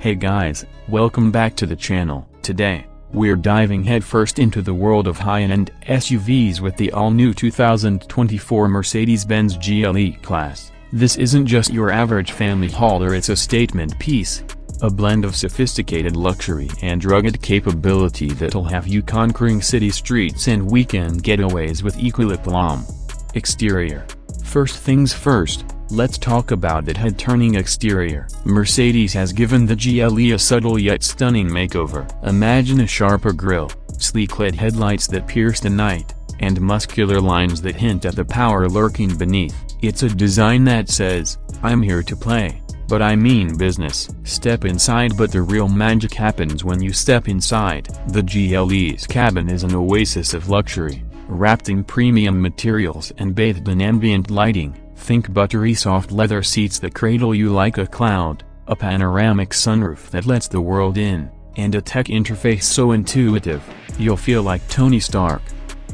Hey guys, welcome back to the channel. Today, we're diving headfirst into the world of high-end SUVs with the all-new 2024 Mercedes-Benz GLE class. This isn't just your average family hauler, it's a statement piece. A blend of sophisticated luxury and rugged capability that'll have you conquering city streets and weekend getaways with equilibrium. Exterior. First things first, let's talk about that head-turning exterior. Mercedes has given the GLE a subtle yet stunning makeover. Imagine a sharper grille, sleek LED headlights that pierce the night, and muscular lines that hint at the power lurking beneath. It's a design that says, "I'm here to play, but I mean business." Step inside, but the real magic happens when you step inside. The GLE's cabin is an oasis of luxury, wrapped in premium materials and bathed in ambient lighting. Think buttery soft leather seats that cradle you like a cloud, a panoramic sunroof that lets the world in, and a tech interface so intuitive, you'll feel like Tony Stark.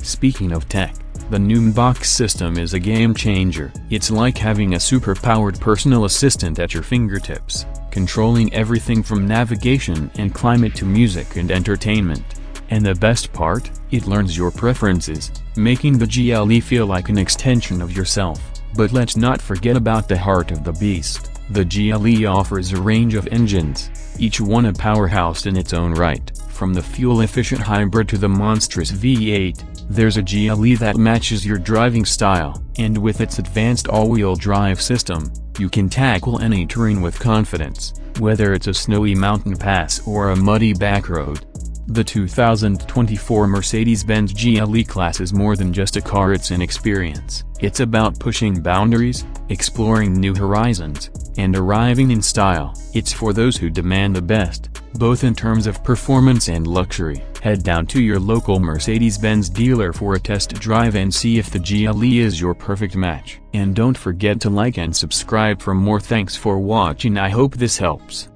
Speaking of tech, the new MBOX system is a game changer. It's like having a super-powered personal assistant at your fingertips, controlling everything from navigation and climate to music and entertainment. And the best part? It learns your preferences, making the GLE feel like an extension of yourself. But let's not forget about the heart of the beast. The GLE offers a range of engines, each one a powerhouse in its own right. From the fuel-efficient hybrid to the monstrous V8, there's a GLE that matches your driving style. And with its advanced all-wheel drive system, you can tackle any terrain with confidence, whether it's a snowy mountain pass or a muddy back road. The 2024 Mercedes-Benz GLE class is more than just a car, it's an experience. It's about pushing boundaries, exploring new horizons, and arriving in style. It's for those who demand the best, both in terms of performance and luxury. Head down to your local Mercedes-Benz dealer for a test drive and see if the GLE is your perfect match. And don't forget to like and subscribe for more. Thanks for watching. I hope this helps.